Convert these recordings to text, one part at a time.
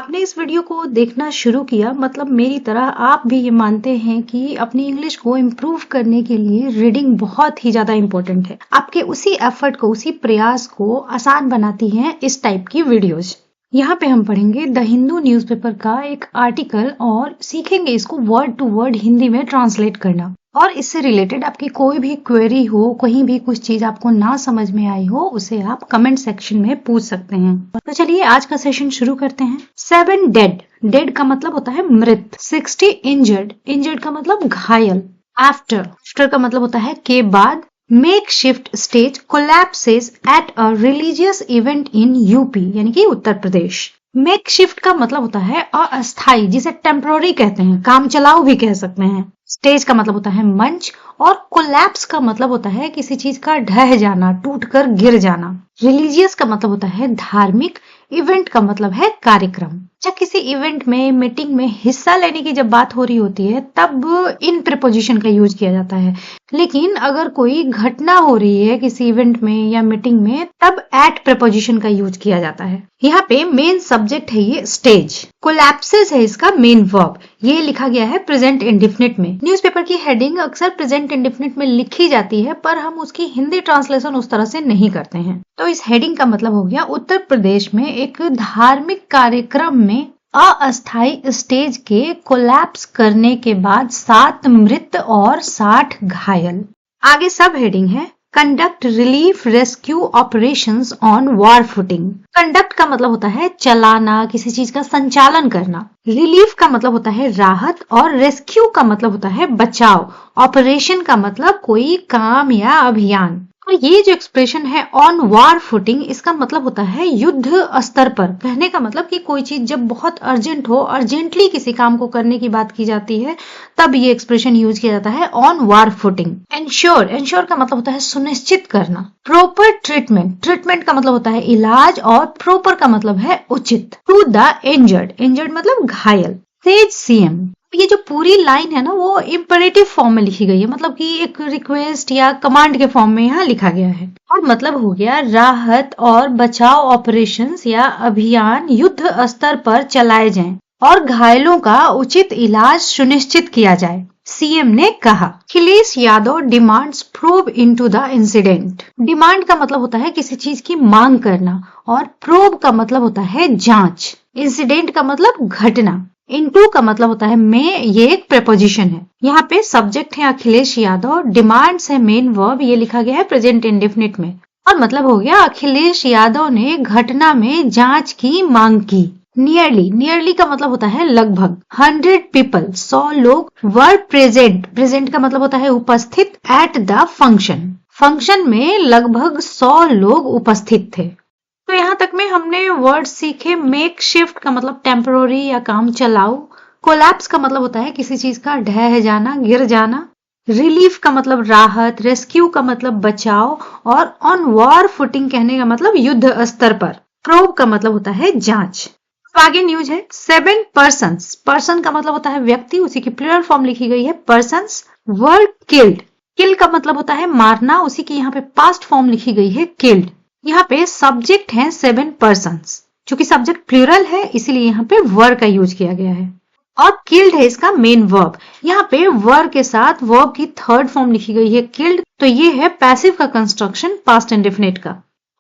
आपने इस वीडियो को देखना शुरू किया मतलब मेरी तरह आप भी ये मानते हैं कि अपनी इंग्लिश को इम्प्रूव करने के लिए रीडिंग बहुत ही ज्यादा इम्पोर्टेंट है। आपके उसी एफर्ट को, उसी प्रयास को आसान बनाती हैं इस टाइप की वीडियोज। यहाँ पे हम पढ़ेंगे द हिंदू न्यूज़पेपर का एक आर्टिकल और सीखेंगे इसको वर्ड टू वर्ड हिंदी में ट्रांसलेट करना। और इससे रिलेटेड आपकी कोई भी क्वेरी हो, कहीं भी कुछ चीज आपको ना समझ में आई हो, उसे आप कमेंट सेक्शन में पूछ सकते हैं। तो चलिए आज का सेशन शुरू करते हैं। 7 डेड, डेड का मतलब होता है मृत। 60 इंजर्ड, इंजर्ड का मतलब घायल। आफ्टर, आफ्टर का मतलब होता है के बाद। Makeshift stage collapses at a religious event in UP, यानी कि उत्तर प्रदेश। मेकशिफ्ट का मतलब होता है अस्थाई, जिसे टेम्पररी कहते हैं, काम चलाओ भी कह सकते हैं। स्टेज का मतलब होता है मंच और कोलैप्स का मतलब होता है किसी चीज का ढह जाना, टूटकर गिर जाना। रिलीजियस का मतलब होता है धार्मिक। इवेंट का मतलब है कार्यक्रम। जब किसी इवेंट में, मीटिंग में हिस्सा लेने की जब बात हो रही होती है तब इन प्रीपोजिशन का यूज किया जाता है, लेकिन अगर कोई घटना हो रही है किसी इवेंट में या मीटिंग में तब एट प्रीपोजिशन का यूज किया जाता है। यहाँ पे मेन सब्जेक्ट है ये स्टेज, कोलैप्सेस है इसका मेन वर्ब। ये लिखा गया है प्रेजेंट इंडेफिनिट में। न्यूज़पेपर की हेडिंग अक्सर प्रेजेंट इंडेफिनिट में लिखी जाती है पर हम उसकी हिंदी ट्रांसलेशन उस तरह से नहीं करते हैं। तो इस हेडिंग का मतलब हो गया उत्तर प्रदेश में एक धार्मिक कार्यक्रम में अस्थायी स्टेज के कोलैप्स करने के बाद 7 मृत और 60 घायल। आगे सब हेडिंग है conduct relief rescue operations on war footing. Conduct का मतलब होता है चलाना, किसी चीज का संचालन करना। रिलीफ का मतलब होता है राहत और रेस्क्यू का मतलब होता है बचाव। ऑपरेशन का मतलब कोई काम या अभियान। और ये जो एक्सप्रेशन है ऑन वॉर फुटिंग, इसका मतलब होता है युद्ध स्तर पर। कहने का मतलब कि कोई चीज जब बहुत अर्जेंट हो, अर्जेंटली किसी काम को करने की बात की जाती है तब ये एक्सप्रेशन यूज किया जाता है on war footing. Ensure, ensure का मतलब होता है सुनिश्चित करना। प्रॉपर ट्रीटमेंट, ट्रीटमेंट का मतलब होता है इलाज और प्रॉपर का मतलब है उचित। टू द इंजर्ड, इंजर्ड मतलब घायल। सेज सीएम, ये जो पूरी लाइन है ना वो इम्परेटिव फॉर्म में लिखी गई है, मतलब कि एक रिक्वेस्ट या कमांड के फॉर्म में यहाँ लिखा गया है। और मतलब हो गया राहत और बचाव ऑपरेशंस या अभियान युद्ध स्तर पर चलाए जाएं और घायलों का उचित इलाज सुनिश्चित किया जाए। सीएम ने कहा। Akhilesh Yadav demands probe into the incident. Demand का मतलब होता है किसी चीज की मांग करना और प्रोब का मतलब होता है जांच। इंसिडेंट का मतलब घटना। इनटू का मतलब होता है में, ये एक प्रेपोजिशन है। यहाँ पे सब्जेक्ट है अखिलेश यादव, डिमांड्स है मेन वर्ब, ये लिखा गया है प्रेजेंट इंडेफिनिट में। और मतलब हो गया अखिलेश यादव ने घटना में जांच की मांग की। नियरली, नियरली का मतलब होता है लगभग। 100 पीपल, 100 लोग वर प्रेजेंट, प्रेजेंट का मतलब होता है उपस्थित एट द फंक्शन, फंक्शन में लगभग 100 लोग उपस्थित थे। तो यहाँ तक में हमने वर्ड सीखे। मेक शिफ्ट का मतलब टेम्पररी या काम चलाओ। कोलैप्स का मतलब होता है किसी चीज का ढह जाना, गिर जाना। रिलीफ का मतलब राहत। रेस्क्यू का मतलब बचाव। और ऑन वॉर फुटिंग कहने का मतलब युद्ध स्तर पर। प्रोब का मतलब होता है जांच। तो आगे न्यूज है 7 पर्सन्स, पर्सन का मतलब होता है व्यक्ति, उसी की प्लूरल फॉर्म लिखी गई है पर्सन्स। वर किल्ड, किल का मतलब होता है मारना, उसी की यहाँ पे पास्ट फॉर्म लिखी गई है किल्ड। यहाँ पे सब्जेक्ट है 7 पर्सन्स, चूंकि सब्जेक्ट प्लूरल है इसीलिए यहाँ पे वर का यूज किया गया है। और किल्ड है इसका मेन वर्ब। यहाँ पे वर के साथ वर्ब की थर्ड फॉर्म लिखी गई है किल्ड, तो ये है पैसिव का कंस्ट्रक्शन पास्ट इंडेफिनिट का।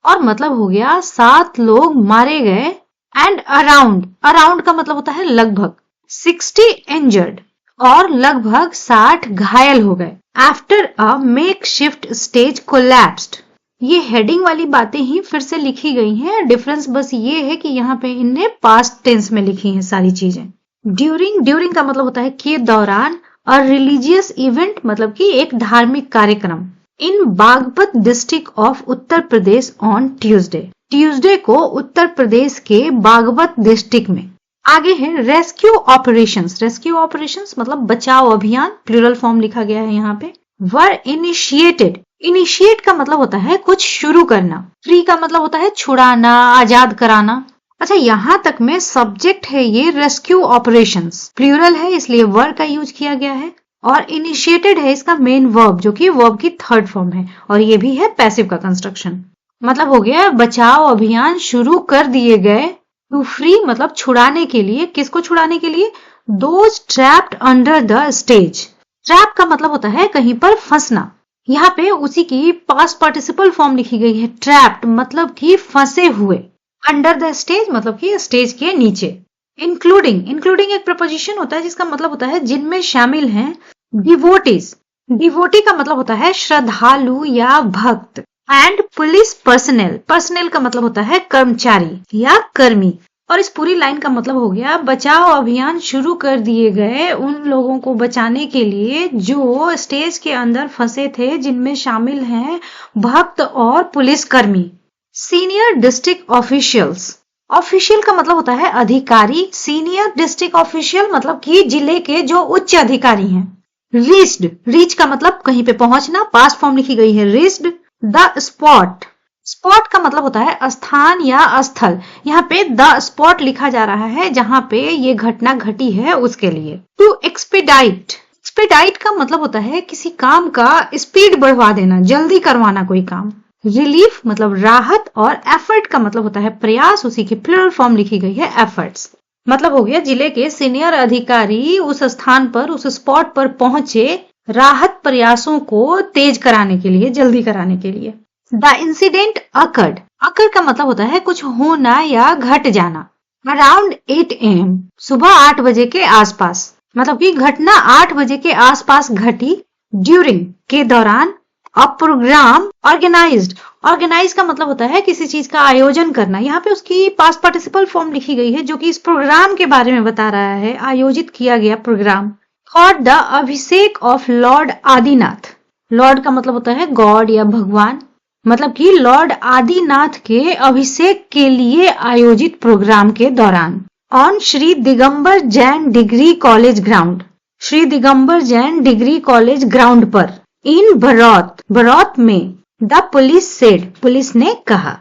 और मतलब हो गया 7 लोग मारे गए। एंड अराउंड, अराउंड का मतलब होता है लगभग। 60 इंजर्ड, और लगभग 60 घायल हो गए। After a makeshift stage collapsed, ये हेडिंग वाली बातें ही फिर से लिखी गई हैं। डिफरेंस बस ये है कि यहाँ पे इनने पास्ट टेंस में लिखी हैं सारी चीजें। ड्यूरिंग, ड्यूरिंग का मतलब होता है के दौरान। और रिलीजियस इवेंट मतलब कि एक धार्मिक कार्यक्रम। In Baghpat district of Uttar Pradesh on Tuesday, Tuesday को उत्तर प्रदेश के बागपत डिस्ट्रिक्ट में। आगे है रेस्क्यू ऑपरेशंस, रेस्क्यू ऑपरेशंस मतलब बचाव अभियान, प्लूरल फॉर्म लिखा गया है यहाँ पे। वर इनिशिएटेड, इनिशिएट का मतलब होता है कुछ शुरू करना। फ्री का मतलब होता है छुड़ाना, आजाद कराना। अच्छा, यहाँ तक में सब्जेक्ट है ये रेस्क्यू ऑपरेशंस, प्लूरल है इसलिए वर का यूज किया गया है। और इनिशिएटेड है इसका मेन वर्ब, जो कि वर्ब की थर्ड फॉर्म है और ये भी है पैसिव का कंस्ट्रक्शन। मतलब हो गया बचाव अभियान शुरू कर दिए गए टू फ्री मतलब छुड़ाने के लिए, किसको छुड़ाने के लिए? Those trapped under the stage. Trap का मतलब होता है कहीं पर फंसना। यहाँ पे उसी की पास्ट पार्टिसिपल फॉर्म लिखी गई है, ट्रैप्ड मतलब कि फंसे हुए, अंडर द स्टेज मतलब कि स्टेज के नीचे। इंक्लूडिंग, इंक्लूडिंग एक प्रपोजिशन होता है जिसका मतलब होता है जिनमें शामिल हैं। डिवोटीज, डिवोटी का मतलब होता है श्रद्धालु या भक्त। एंड पुलिस पर्सनल, पर्सनल का मतलब होता है कर्मचारी या कर्मी। और इस पूरी लाइन का मतलब हो गया बचाव अभियान शुरू कर दिए गए उन लोगों को बचाने के लिए जो स्टेज के अंदर फंसे थे, जिनमें शामिल हैं भक्त और पुलिसकर्मी। सीनियर डिस्ट्रिक्ट ऑफिशियल्स, ऑफिशियल का मतलब होता है अधिकारी, सीनियर डिस्ट्रिक्ट ऑफिशियल मतलब कि जिले के जो उच्च अधिकारी हैं। रीच्ड, रीच का मतलब कहीं पे पहुंचना, पास्ट फॉर्म लिखी गई है रीच्ड। द स्पॉट, स्पॉट का मतलब होता है स्थान या स्थल। यहाँ पे द स्पॉट लिखा जा रहा है जहां पे ये घटना घटी है उसके लिए। टू एक्सपीडाइट, एक्सपीडाइट का मतलब होता है किसी काम का स्पीड बढ़वा देना, जल्दी करवाना कोई काम। रिलीफ मतलब राहत, और एफर्ट का मतलब होता है प्रयास, उसी की प्लूरल फॉर्म लिखी गई है एफर्ट्स। मतलब हो गया जिले के सीनियर अधिकारी उस स्थान पर, उस स्पॉट पर पहुंचे राहत प्रयासों को तेज कराने के लिए, जल्दी कराने के लिए। द इंसिडेंट अकर्ड, अकर का मतलब होता है कुछ होना या घट जाना। अराउंड 8 AM, सुबह 8 बजे के आसपास, मतलब कि घटना 8 बजे के आसपास घटी। ड्यूरिंग के दौरान। अ प्रोग्राम ऑर्गेनाइज्ड, ऑर्गेनाइज का मतलब होता है किसी चीज का आयोजन करना। यहाँ पे उसकी पास्ट पार्टिसिपल फॉर्म लिखी गई है जो कि इस प्रोग्राम के बारे में बता रहा है, आयोजित किया गया programme. For the abhishek of lord Adinath, lord का मतलब होता है गॉड या भगवान, मतलब कि लॉर्ड आदिनाथ के अभिषेक के लिए आयोजित प्रोग्राम के दौरान। On Shri Digambar Jain degree college ground, Shri Digambar Jain degree college ground पर। इन बरौत, बरौत में। द पुलिस सेड, पुलिस ने कहा।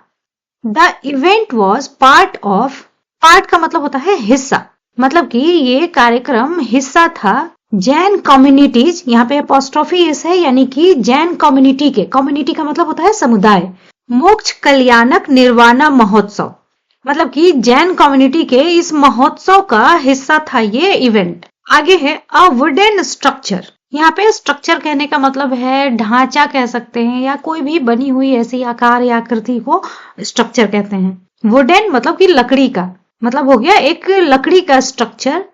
The event was part of, part का मतलब होता है हिस्सा, मतलब कि ये कार्यक्रम हिस्सा था जैन कम्युनिटीज, यहाँ पे अपोस्ट्रोफी एस है, यानी कि जैन कम्युनिटी के, कम्युनिटी का मतलब होता है समुदाय। मोक्ष कल्याणक निर्वाणा महोत्सव, मतलब कि जैन कम्युनिटी के इस महोत्सव का हिस्सा था ये इवेंट। आगे है अ वुडन स्ट्रक्चर, यहाँ पे स्ट्रक्चर कहने का मतलब है ढांचा कह सकते हैं, या कोई भी बनी हुई ऐसी आकार या आकृति को स्ट्रक्चर कहते हैं। वुडन मतलब कि लकड़ी का, मतलब हो गया एक लकड़ी का स्ट्रक्चर।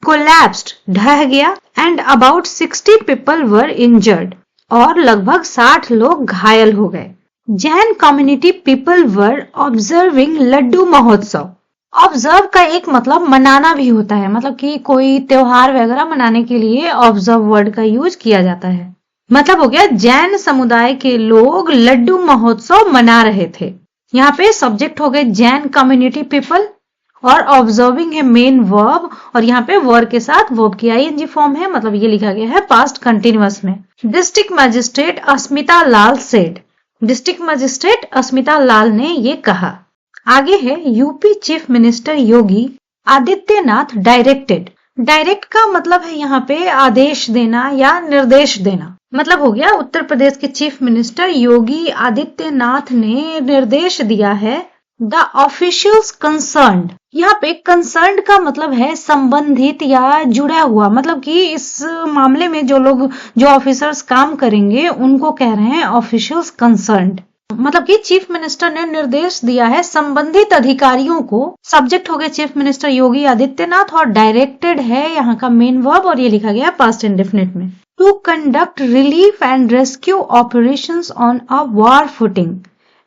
कोलैप्स्ड, ढह गया। And about 60 people were injured, और लगभग 60 लोग घायल हो गए। Jain community people were observing laddu Mahotsav, observe का एक मतलब मनाना भी होता है, मतलब कि कोई त्योहार वगैरह मनाने के लिए ऑब्जर्व वर्ड का यूज किया जाता है। मतलब हो गया जैन समुदाय के लोग लड्डू महोत्सव मना रहे थे। यहाँ पे सब्जेक्ट हो गए जैन कम्युनिटी पीपल, और ऑब्जर्विंग है मेन वर्ब, और यहाँ पे वर्ब के साथ वर्ब की आईएनजी फॉर्म है, मतलब ये लिखा गया है पास्ट कंटिन्यूअस में। डिस्ट्रिक्ट मजिस्ट्रेट अस्मिता लाल सेड, डिस्ट्रिक्ट मजिस्ट्रेट अस्मिता लाल ने ये कहा। आगे है UP chief minister Yogi Adityanath directed, direct का मतलब है यहाँ पे आदेश देना या निर्देश देना, मतलब हो गया उत्तर प्रदेश के चीफ मिनिस्टर योगी आदित्यनाथ ने निर्देश दिया है। द ऑफिशियल्स कंसर्न्ड, यहाँ पे कंसर्न्ड का मतलब है संबंधित या जुड़ा हुआ, मतलब कि इस मामले में जो लोग, जो ऑफिसर्स काम करेंगे उनको कह रहे हैं ऑफिशियल्स कंसर्न्ड। मतलब कि चीफ मिनिस्टर ने निर्देश दिया है संबंधित अधिकारियों को। सब्जेक्ट हो गए चीफ मिनिस्टर योगी आदित्यनाथ, और डायरेक्टेड है यहाँ का मेन वर्ब, और ये लिखा गया पास्ट इंडेफिनिट में। To conduct relief and rescue operations on a war footing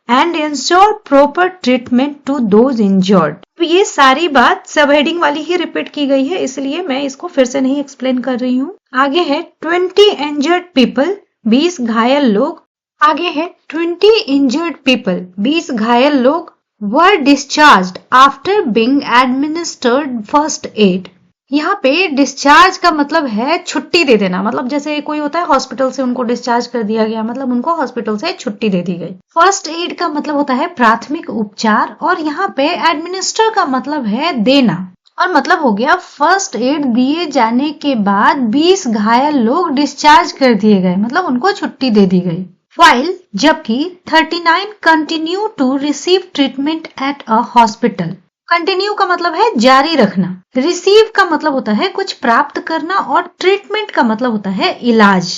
and ensure proper treatment to those injured. तो ये सारी बात सब हेडिंग वाली ही रिपीट की गई है, इसलिए मैं इसको फिर से नहीं एक्सप्लेन कर रही हूँ। आगे है 20 इंजर्ड पीपल, 20 घायल लोग। आगे है 20 इंजर्ड पीपल, 20 घायल लोग were discharged after being administered first aid. यहाँ पे डिस्चार्ज का मतलब है छुट्टी दे देना, मतलब जैसे कोई होता है हॉस्पिटल से उनको डिस्चार्ज कर दिया गया, मतलब उनको हॉस्पिटल से छुट्टी दे दी गई। फर्स्ट एड का मतलब होता है प्राथमिक उपचार, और यहाँ पे एडमिनिस्टर का मतलब है देना, और मतलब हो गया फर्स्ट एड दिए जाने के बाद 20 घायल लोग डिस्चार्ज कर दिए गए, मतलब उनको छुट्टी दे दी गई। वाइल, जबकि 39 continue to receive treatment at a hospital, continue का मतलब है जारी रखना। रिसीव का मतलब होता है कुछ प्राप्त करना और ट्रीटमेंट का मतलब होता है इलाज।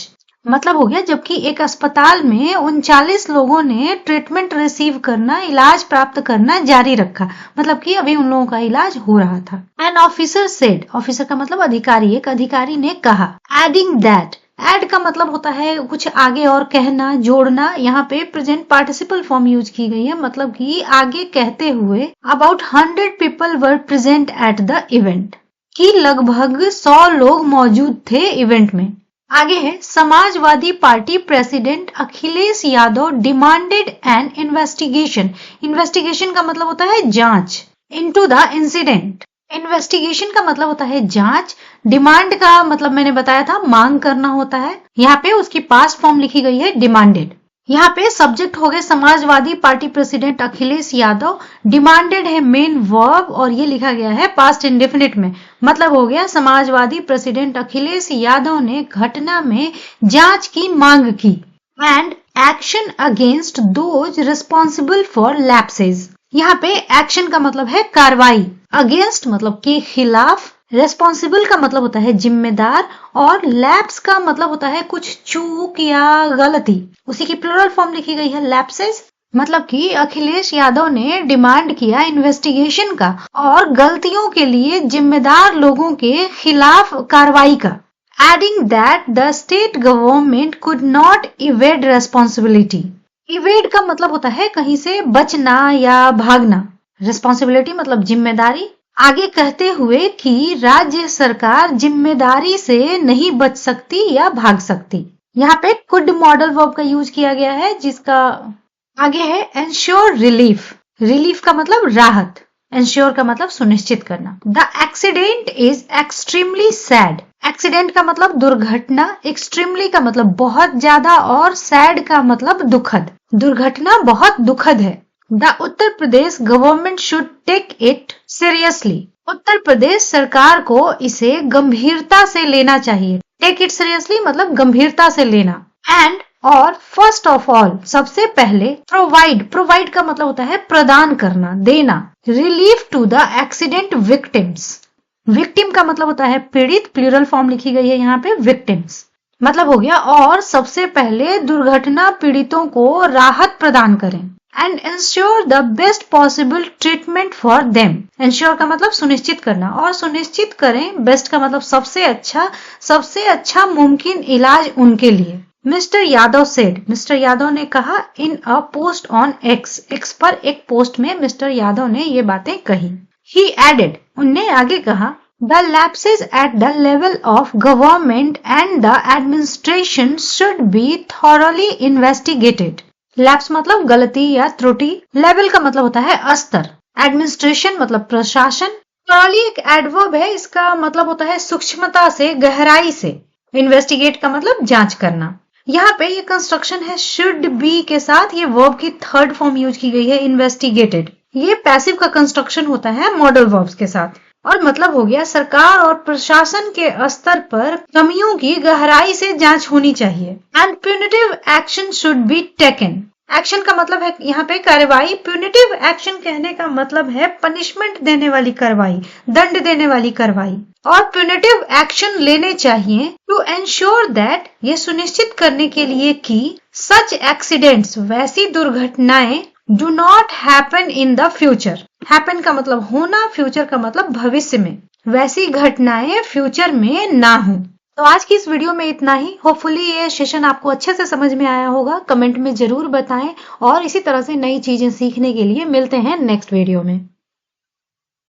मतलब हो गया जबकि एक अस्पताल में 39 लोगों ने ट्रीटमेंट रिसीव करना, इलाज प्राप्त करना जारी रखा, मतलब कि अभी उन लोगों का इलाज हो रहा था। एन ऑफिसर सेड, ऑफिसर का मतलब अधिकारी, एक अधिकारी ने कहा। एडिंग दैट, एड का मतलब होता है कुछ आगे और कहना, जोड़ना। यहाँ पे प्रेजेंट पार्टिसिपल फॉर्म यूज की गई है, मतलब कि आगे कहते हुए about 100 people were present at the event, कि लगभग 100 लोग मौजूद थे इवेंट में। आगे है Samajwadi party president Akhilesh Yadav demanded N investigation. Investigation का मतलब होता है जांच। इनटू द इंसिडेंट, इन्वेस्टिगेशन का मतलब होता है जांच। डिमांड का मतलब मैंने बताया था मांग करना होता है। यहाँ पे उसकी पास्ट फॉर्म लिखी गई है डिमांडेड। यहाँ पे सब्जेक्ट हो गए Samajwadi party president Akhilesh Yadav, demanded है मेन वर्ब और ये लिखा गया है पास्ट इंडेफिनिट में। मतलब हो गया समाजवादी प्रेसिडेंट अखिलेश यादव ने घटना में जांच की मांग की। And action against those responsible for lapses. यहाँ पे एक्शन का मतलब है कार्रवाई, अगेंस्ट मतलब के खिलाफ, रेस्पॉन्सिबल का मतलब होता है जिम्मेदार और लैप्स का मतलब होता है कुछ चूक या गलती। उसी की प्लूरल फॉर्म लिखी गई है लैप्सेस। मतलब कि अखिलेश यादव ने डिमांड किया इन्वेस्टिगेशन का और गलतियों के लिए जिम्मेदार लोगों के खिलाफ कार्रवाई का। Adding that the state government could not evade responsibility. Evade का मतलब होता है कहीं से बचना या भागना। रिस्पॉन्सिबिलिटी मतलब जिम्मेदारी। आगे कहते हुए कि राज्य सरकार जिम्मेदारी से नहीं बच सकती या भाग सकती। यहाँ पे कुड मॉडल वर्ब का यूज किया गया है, जिसका आगे है एंश्योर रिलीफ। रिलीफ का मतलब राहत, एंश्योर का मतलब सुनिश्चित करना। The accident is extremely sad. Accident का मतलब दुर्घटना, एक्सट्रीमली का मतलब बहुत ज्यादा और सैड का मतलब दुखद। दुर्घटना बहुत दुखद है। The Uttar Pradesh government should take it seriously. Uttar Pradesh सरकार को इसे गंभीरता से लेना चाहिए। टेक इट सीरियसली मतलब गंभीरता से लेना। एंड और फर्स्ट ऑफ ऑल सबसे पहले प्रोवाइड, प्रोवाइड का मतलब होता है प्रदान करना, देना। Relief to the accident victims. Victim का मतलब होता है पीड़ित, प्लूरल फॉर्म लिखी गई है यहाँ पे विक्टिम्स। मतलब हो गया और सबसे पहले दुर्घटना पीड़ितों को राहत प्रदान करें। And ensure the best possible treatment for them. Ensure का मतलब सुनिश्चित करना और सुनिश्चित करें, बेस्ट का मतलब सबसे अच्छा मुमकिन इलाज उनके लिए। Mister Yadav said, mister Yadav ने कहा in a post on X. X पर एक पोस्ट में मिस्टर यादव ने ये बातें कही। ही एडेड, उनने आगे कहा The lapses at the level of government and the administration should be thoroughly investigated. Lapse मतलब गलती या त्रुटि। लेवल का मतलब होता है स्तर। एडमिनिस्ट्रेशन मतलब प्रशासन। थॉरली एक एडवर्ब है, इसका मतलब होता है सूक्ष्मता से, गहराई से। इन्वेस्टिगेट का मतलब जांच करना। यहाँ पे ये कंस्ट्रक्शन है शुड बी के साथ, ये वर्ब की थर्ड फॉर्म यूज की गई है इन्वेस्टिगेटेड। ये पैसिव का कंस्ट्रक्शन होता है मॉडल वर्ब्स के साथ। और मतलब हो गया सरकार और प्रशासन के स्तर पर कमियों की गहराई से जांच होनी चाहिए। And punitive action should be taken. Action का मतलब है यहाँ पे कार्रवाई। प्यूनिटिव एक्शन कहने का मतलब है पनिशमेंट देने वाली कार्रवाई, दंड देने वाली कार्रवाई। और प्यूनिटिव एक्शन लेने चाहिए टू एंश्योर दैट, ये सुनिश्चित करने के लिए कि सच एक्सीडेंट्स, वैसी दुर्घटनाएं do not happen in the future. Happen का मतलब होना, फ्यूचर का मतलब भविष्य में, वैसी घटनाएं फ्यूचर में ना हो। तो आज की इस वीडियो में इतना ही। होपफुली ये सेशन आपको अच्छे से समझ में आया होगा। कमेंट में जरूर बताएं और इसी तरह से नई चीजें सीखने के लिए मिलते हैं नेक्स्ट वीडियो में।